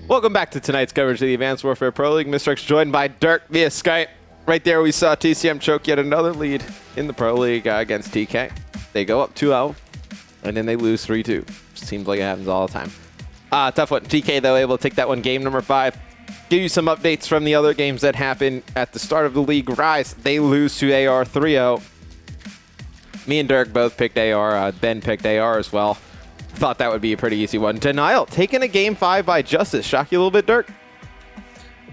Welcome back to tonight's coverage of the Advanced Warfare Pro League. Mr. X joined by Dirk via Skype. Right there we saw TCM choke yet another lead in the Pro League against TK. They go up 2-0, and then they lose 3-2. Seems like it happens all the time. Tough one. TK, though, able to take that one, game number 5. Give you some updates from the other games that happened at the start of the league. Rise, they lose to AR 3-0. Me and Dirk both picked AR. Ben picked AR as well. Thought that would be a pretty easy one. Denial, taking a game 5 by Justice. Shock you a little bit, Dirk?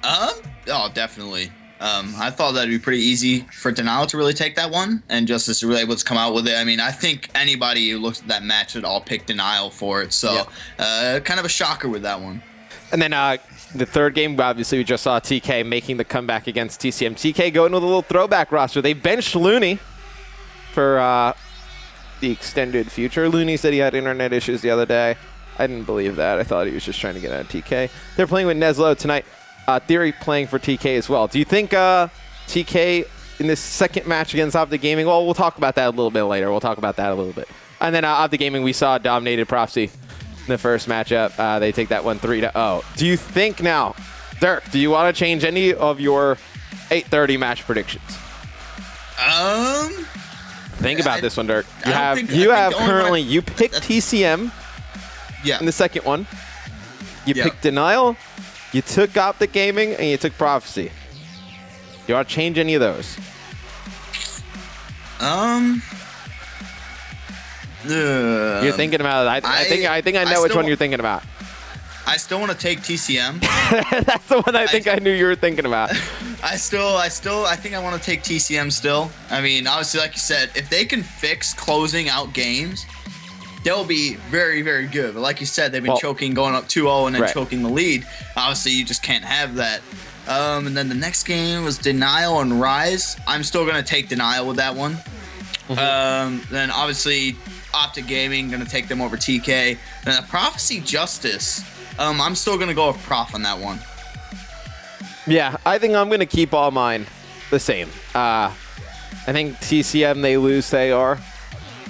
Oh, definitely. I thought that'd be pretty easy for Denial to really take that one, and Justice really able to come out with it. I mean, I think anybody who looks at that match would all pick Denial for it, so kind of a shocker with that one. And then the third game, obviously, we just saw TK making the comeback against TCM. TK going with a little throwback roster. They benched Looney for the extended future. Looney said he had internet issues the other day. I didn't believe that. I thought he was just trying to get out of TK. They're playing with Neslo tonight. Theory playing for TK as well. Do you think TK in this second match against Optic Gaming, well, we'll talk about that a little bit later. We'll talk about that a little bit. And then Optic Gaming, we saw dominated Prophecy in the first matchup. They take that one 3-0. Do you think now, Dirk, do you want to change any of your 8:30 match predictions? Think about this one, Dirk. You picked TCM in the second one. You picked Denial. You took Optic Gaming, and you took Prophecy. Do you want to change any of those? You're thinking about it. I think I know which one you're thinking about. I still want to take TCM. That's the one I think I knew you were thinking about. I think I want to take TCM still. I mean, obviously, like you said, if they can fix closing out games, they'll be very, very good. But like you said, they've been choking, going up 2-0 and then choking the lead. Obviously, you just can't have that. And then the next game was Denial and Rise. I'm still going to take Denial with that one. Then obviously, Optic Gaming, going to take them over TK. Then the Prophecy Justice. I'm still going to go with Prof on that one. Yeah, I think I'm going to keep all mine the same. I think TCM, they lose to AR.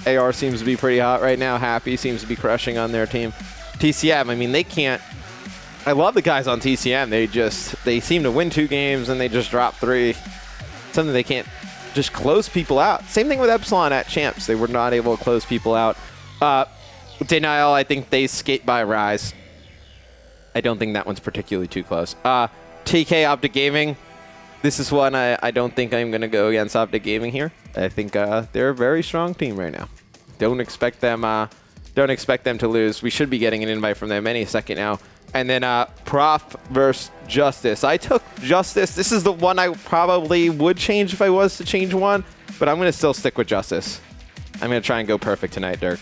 AR seems to be pretty hot right now. Happy seems to be crushing on their team. TCM, I mean, they can't. I love the guys on TCM. They seem to win 2 games and they just drop 3. Something they can't just close people out. Same thing with Epsilon at Champs. They were not able to close people out. Denial, I think they skate by Rise. I don't think that one's particularly too close. TK Optic Gaming. This is one I don't think I'm going to go against Optic Gaming here. I think they're a very strong team right now. Don't expect them to lose. We should be getting an invite from them any second now. And then Prof versus Justice. I took Justice. This is the one I probably would change if I was to change one, but I'm going to still stick with Justice. I'm going to try and go perfect tonight, Dirk.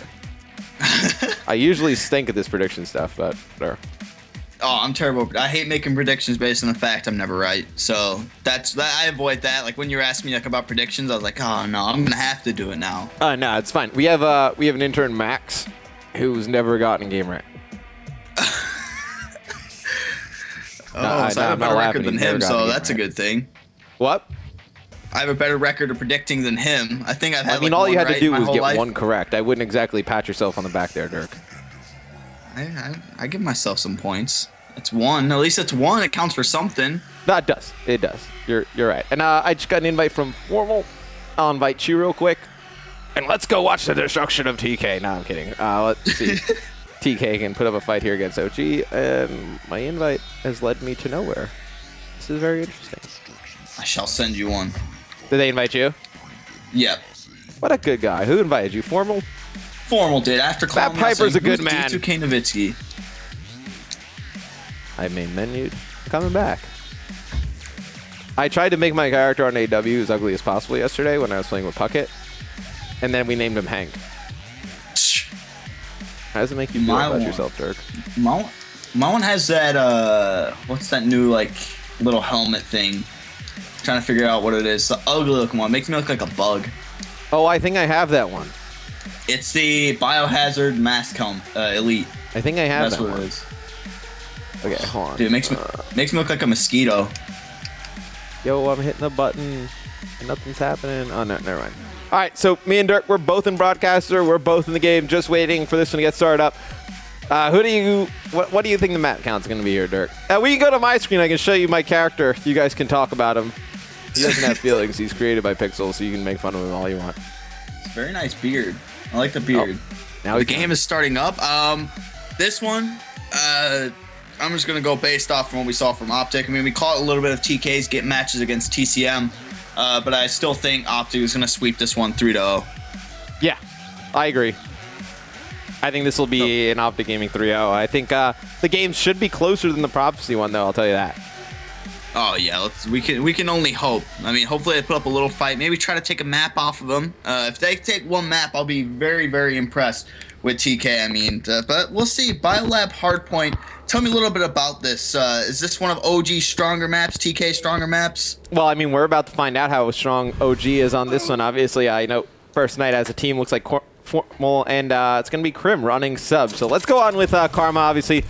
I usually stink at this prediction stuff, but whatever. Oh, I'm terrible. I hate making predictions based on the fact I'm never right. So I avoid that. Like when you were asking me about predictions, I was like, oh no, I'm gonna have to do it now. No, it's fine. We have an intern, Max, who's never gotten a game right. I have a better record than him, so that's a good thing. What? I have a better record of predicting than him. I think I've had. I mean, all you had to do was get one correct. I wouldn't exactly pat yourself on the back there, Dirk. I give myself some points. It's one. At least it's one. It counts for something. No, it does. It does. You're right. And I just got an invite from Formal. I'll invite you real quick. And let's go watch the destruction of TK. No, I'm kidding. Let's see. TK can put up a fight here against OG. And my invite has led me to nowhere. This is very interesting. I shall send you one. Did they invite you? Yep. What a good guy. Who invited you? Formal? Formal did. After calling Matt Piper's a good man. D2K Nowitzki. I main menued. Coming back. I tried to make my character on AW as ugly as possible yesterday when I was playing with Puckett. And then we named him Hank. How does it make you feel about yourself, Dirk? My one has that, what's that new, like, little helmet thing? Trying to figure out what it is. The ugly looking one. Makes me look like a bug. Oh, I think I have that one. It's the Biohazard Mask Helm Elite. I think I have that one. That's what it is. Okay, hold on. Dude, it makes me look like a mosquito. Yo, I'm hitting the button and nothing's happening. Oh, no, never mind. All right, so me and Dirk, we're both in Broadcaster. We're both in the game, just waiting for this one to get started up. What do you think the map count's going to be here, Dirk? We can go to my screen. I can show you my character. You guys can talk about him. He doesn't have feelings. He's created by Pixel, so you can make fun of him all you want. It's a very nice beard. I like the beard. Oh, now the game is starting up. This one, I'm just going to go based off from what we saw from Optic. I mean, we caught a little bit of TKs get matches against TCM, but I still think Optic is going to sweep this one 3-0. Yeah, I agree. I think this will be an Optic Gaming 3-0. I think the game should be closer than the Prophecy one, though. I'll tell you that. Oh yeah, we can only hope. I mean, hopefully they put up a little fight. Maybe try to take a map off of them. If they take one map, I'll be very, very impressed with TK. I mean, but we'll see. Biolab Hardpoint. Tell me a little bit about this. Is this one of OG's stronger maps? TK stronger maps? Well, I mean, we're about to find out how strong OG is on this one. Obviously, I know First Night as a team looks like formal, and it's going to be Crim running sub. So let's go on with Karma, obviously,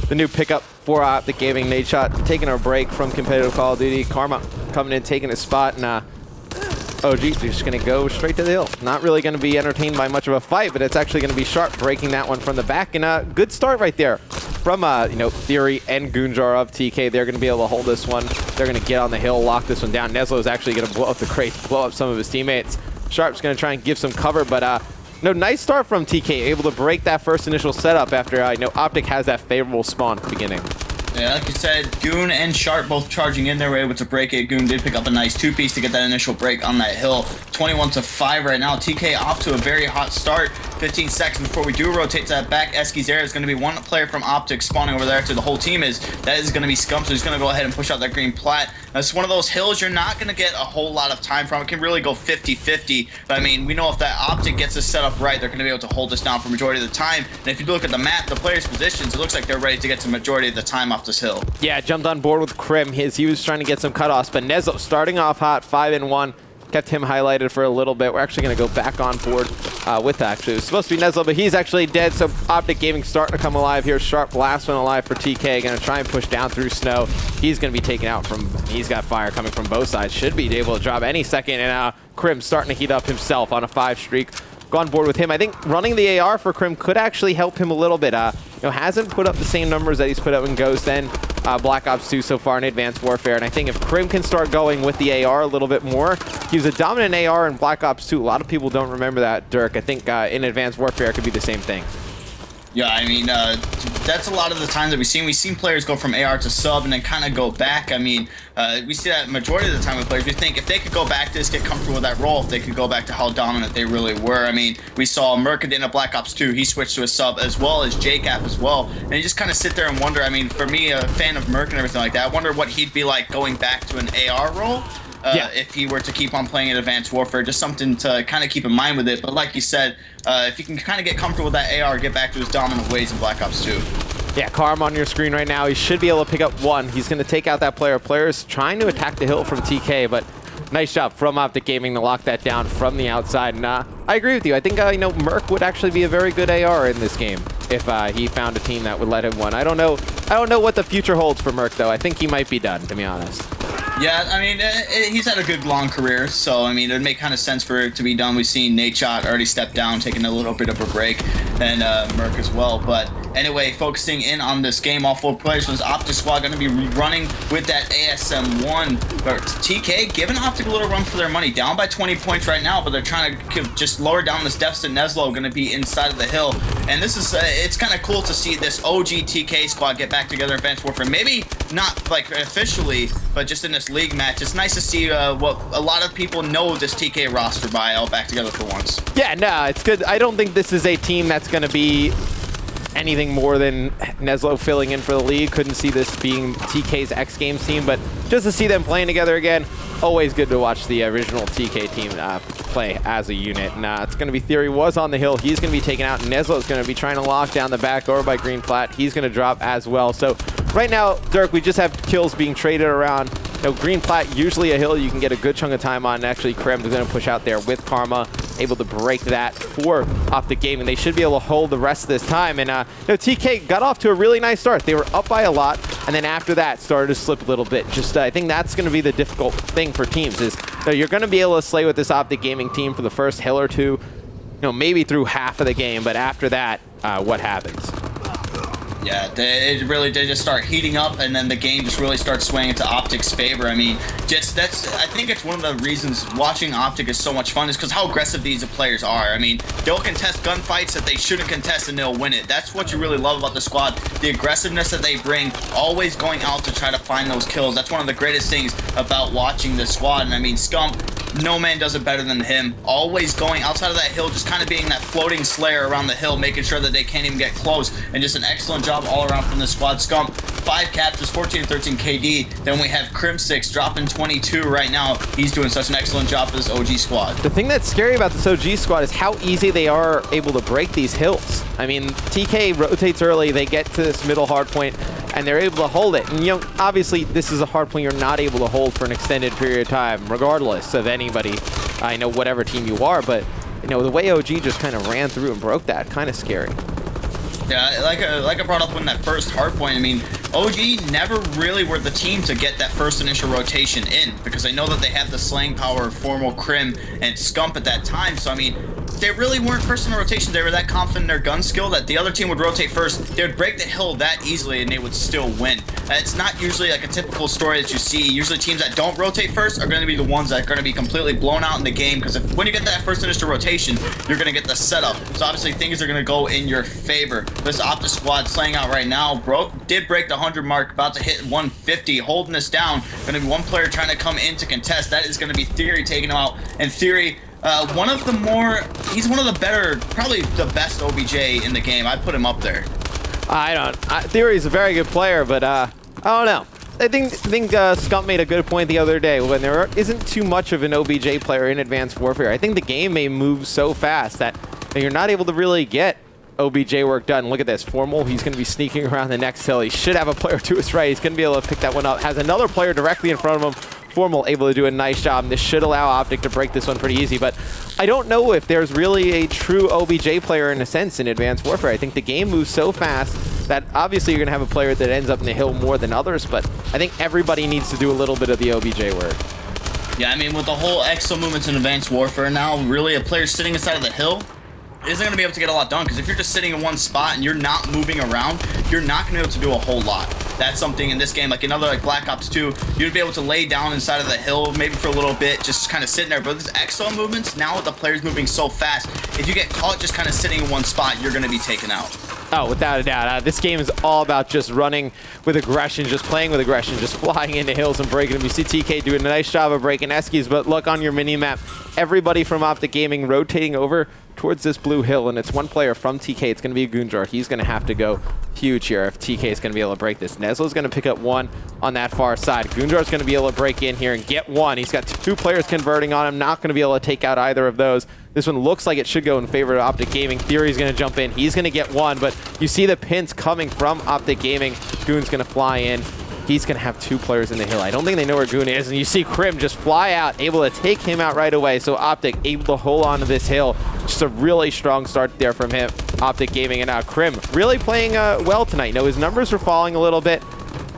the new pickup for Optic Gaming. Nadeshot taking a break from competitive Call of Duty. Karma coming in, taking a spot, and OG just going to go straight to the hill. Not really going to be entertained by much of a fight, but it's actually going to be Sharp breaking that one from the back, and a good start right there from Theory and Goonjar of TK. They're going to be able to hold this one. They're going to get on the hill, lock this one down. Neslo is actually going to blow up the crate, blow up some of his teammates. Sharp's going to try and give some cover, but nice start from TK, able to break that first initial setup after Optic has that favorable spawn at the beginning. Yeah, like you said, Goon and Sharp both charging in. They were able to break it. Goon did pick up a nice 2-piece to get that initial break on that hill. 21-5 right now. TK off to a very hot start. 15 seconds before we do rotate to that back. Eski's Air is going to be one player from Optic spawning over there to the whole team. That is going to be Scump, so he's going to go ahead and push out that green plat. That's one of those hills you're not going to get a whole lot of time from. It can really go 50-50. But I mean, we know if that Optic gets this set up right, they're going to be able to hold this down for majority of the time. And if you look at the map, the players' positions, it looks like they're ready to get to majority of the time off this hill. Yeah, jumped on board with Crim. He was trying to get some cutoffs, but Neslo starting off hot, 5-1. Kept him highlighted for a little bit. We're actually going to go back on board with actually. It was supposed to be Neslo, but he's actually dead, so Optic Gaming starting to come alive here. Sharp, last one alive for TK. Going to try and push down through snow. He's going to be taken out from, he's got fire coming from both sides. Should be able to drop any second, and Crim starting to heat up himself on a 5 streak. Go on board with him. I think running the AR for Crim could actually help him a little bit. Hasn't put up the same numbers that he's put up in Ghost and Black Ops 2 so far in Advanced Warfare. And I think if Crim can start going with the AR a little bit more, he was a dominant AR in Black Ops 2. A lot of people don't remember that, Dirk. I think in Advanced Warfare it could be the same thing. Yeah, I mean, that's a lot of the times that we've seen players go from AR to sub and then kind of go back. I mean, we see that majority of the time with players. We think if they could go back to this, get comfortable with that role, if they could go back to how dominant they really were. I mean, we saw Merc at the end of Black Ops 2. He switched to a sub as well as JCap as well. And you just kind of sit there and wonder, I mean, for me, a fan of Merc and everything like that, I wonder what he'd be like going back to an AR role. If he were to keep on playing in Advanced Warfare, just something to kind of keep in mind with it. But like you said, if he can kind of get comfortable with that AR, get back to his dominant ways in Black Ops 2. Yeah, Karma on your screen right now. He should be able to pick up one. He's going to take out that player. Player's trying to attack the hill from TK, but nice job from Optic Gaming to lock that down from the outside. And I agree with you. I think Merc would actually be a very good AR in this game if he found a team that would let him win. I don't know what the future holds for Merc though. I think he might be done, to be honest. Yeah, I mean, he's had a good long career, so I mean, it'd make kind of sense for it to be done. We've seen Nadeshot already step down, taking a little bit of a break, and Merc as well. But anyway, focusing in on this game, all 4 players was Optic Squad going to be running with that ASM-1. But TK giving Optic a little run for their money, down by 20 points right now, but they're trying to just lower down this deficit. Neslo going to be inside of the hill, and this is it's kind of cool to see this OG TK squad get back together in Advanced Warfare. Maybe not like officially, but just in this league match. It's nice to see what a lot of people know this TK roster by all back together for once. Yeah, no, it's good. I don't think this is a team that's going to be anything more than Neslo filling in for the league. Couldn't see this being TK's X Games team, but just to see them playing together again, always good to watch the original TK team play as a unit. And it's going to be Theory was on the hill. He's going to be taken out. Neslo's going to be trying to lock down the back door by Green Plat. He's going to drop as well. So right now, Dirk, we just have kills being traded around. Green Plat, usually a hill you can get a good chunk of time on. And actually, Krem is going to push out there with Karma, able to break that for Optic Gaming. They should be able to hold the rest of this time. And TK got off to a really nice start. They were up by a lot, and then after that started to slip a little bit. Just I think that's going to be the difficult thing for teams is you're going to be able to slay with this Optic Gaming team for the first hill or two, maybe through half of the game. But after that, what happens? Yeah, they just start heating up, and then the game just really starts swaying into Optic's favor. I mean, I think it's one of the reasons watching Optic is so much fun is because how aggressive these players are. I mean, they'll contest gunfights that they shouldn't contest, and they'll win it. That's what you really love about the squad, the aggressiveness that they bring, always going out to try to find those kills. That's one of the greatest things about watching the squad. And I mean, Scump, no man does it better than him. Always going outside of that hill, just kind of being that floating slayer around the hill, making sure that they can't even get close, and just an excellent job all around from the squad. Scump, 5 captures, 14 and 13 KD. Then we have Crimsix dropping 22 right now. He's doing such an excellent job for this OG squad. The thing that's scary about this OG squad is how easy they are able to break these hills. I mean, TK rotates early, they get to this middle hard point, and they're able to hold it. And, you know, obviously, this is a hard point you're not able to hold for an extended period of time, regardless of anybody, I know, whatever team you are. But, you know, the way OG just kind of ran through and broke that, kind of scary. Yeah, like I brought up in that first hard point, I mean, OG never really were the team to get that first initial rotation in, because I know that they have the slaying power of Formal, Crim, and Scump at that time. So, I mean, they really weren't first in rotation. They were that confident in their gun skill that the other team would rotate first. They would break the hill that easily, and they would still win. It's not usually like a typical story that you see. Usually teams that don't rotate first are going to be the ones that are going to be completely blown out in the game, because when you get that first initial rotation, you're going to get the setup. So obviously things are going to go in your favor. This Optic squad slaying out right now. Did break the 100 mark, about to hit 150, holding this down. Going to be one player trying to come in to contest. That is going to be Theory taking him out. And Theory, he's one of the better, probably the best OBJ in the game. I'd put him up there. Theory's a very good player, but I don't know. I think Scump made a good point the other day when there isn't too much of an OBJ player in Advanced Warfare. I think the game may move so fast that you're not able to really get OBJ work done. Look at this. Formal, he's going to be sneaking around the next hill. He should have a player to his right. He's going to be able to pick that one up. Has another player directly in front of him. Formal able to do a nice job. This should allow Optic to break this one pretty easy, but I don't know if there's really a true OBJ player in a sense in Advanced Warfare. I think the game moves so fast that obviously you're going to have a player that ends up in the hill more than others, but I think everybody needs to do a little bit of the OBJ work. Yeah, I mean, with the whole exo movements in Advanced Warfare now, really a player sitting inside of the hill isn't going to be able to get a lot done, because if you're just sitting in one spot and you're not moving around, you're not going to be able to do a whole lot. That's something in this game, like another like Black Ops 2, you'd be able to lay down inside of the hill maybe for a little bit, just kind of sitting there. But these exo movements, now with the players moving so fast, if you get caught just kind of sitting in one spot, you're going to be taken out. Oh, without a doubt. This game is all about just running with aggression, just playing with aggression, just flying into hills and breaking them. You see TK doing a nice job of breaking Eskies, but look on your mini-map, everybody from Optic Gaming rotating over towards this blue hill, and it's one player from TK. It's going to be Goonjar. He's going to have to go huge here if TK is going to be able to break this. Nezlo's going to pick up one on that far side. Goonjar's going to be able to break in here and get one. He's got 2 players converting on him. Not going to be able to take out either of those. This one looks like it should go in favor of Optic Gaming. Theory's going to jump in. He's going to get one, but you see the pins coming from Optic Gaming. Goon's going to fly in. He's going to have 2 players in the hill. I don't think they know where Goon is, and you see Crim just fly out, able to take him out right away. So Optic able to hold on to this hill. Just a really strong start there from him, Optic Gaming. And now Crim really playing well tonight. You know, his numbers were falling a little bit.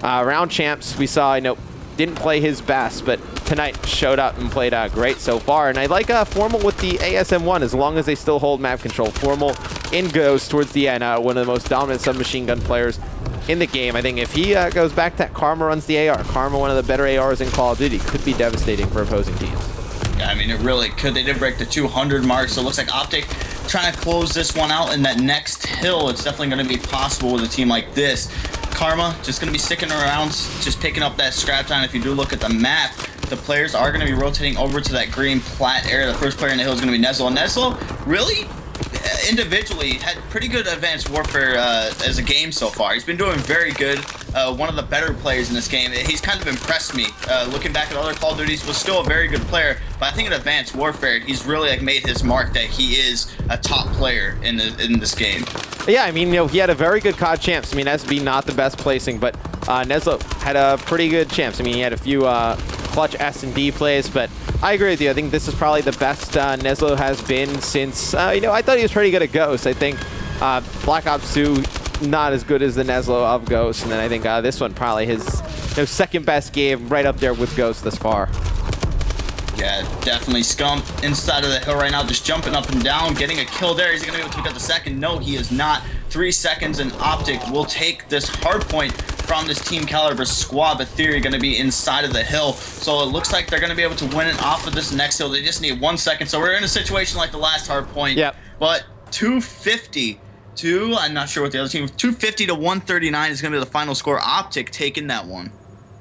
Round champs, we saw, you know, didn't play his best, but tonight showed up and played great so far. And I like Formal with the ASM-1 as long as they still hold map control. Formal in Ghost towards the end, one of the most dominant submachine gun players in the game. I think if he goes back to Karma runs the AR. Karma, one of the better ARs in Call of Duty, could be devastating for opposing teams. Yeah, I mean, it really could. They did break the 200 mark, so it looks like Optic trying to close this one out in that next hill. It's definitely going to be possible with a team like this. Karma just going to be sticking around, just picking up that scrap time. If you do look at the map, the players are going to be rotating over to that green plat area. The first player in the hill is going to be Nezlo. And Nezlo really individually had pretty good Advanced Warfare as a game so far. He's been doing very good. One of the better players in this game. He's kind of impressed me. Looking back at other Call of Duties, was still a very good player, but I think in Advanced Warfare, he's really like made his mark that he is a top player in this game. Yeah, I mean, you know, he had a very good COD champs. I mean, SB not the best placing, but Nezlo had a pretty good champs. I mean, he had a few clutch S&D plays, but I agree with you. I think this is probably the best Nezlo has been since, you know, I thought he was pretty good at Ghost. I think Black Ops 2, not as good as the Nezlo of Ghost, and then I think this one probably his second best game, right up there with Ghost thus far. Yeah, definitely. Scump inside of the hill right now, just jumping up and down, getting a kill there. Is he going to be able to pick up the second? No, he is not. 3 seconds, and Optic will take this hard point from this Team Caliber squad, but Theory going to be inside of the hill. So it looks like they're going to be able to win it off of this next hill. They just need 1 second. So we're in a situation like the last hard point. Yep. But 250 to, I'm not sure what the other team, 250 to 139 is going to be the final score. Optic taking that one.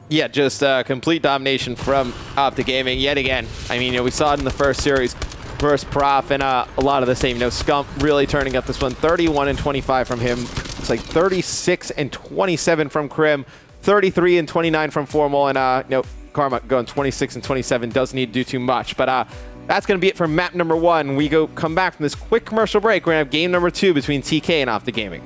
Yeah, just complete domination from Optic Gaming yet again. I mean, we saw it in the first series versus Prof, and a lot of the same. Scump really turning up this one. 31 and 25 from him. It's like 36 and 27 from Krim. 33 and 29 from Formal, and Karma going 26 and 27. Doesn't need to do too much, but that's going to be it for map number 1. We come back from this quick commercial break. We're going to have game number 2 between TK and Optic Gaming.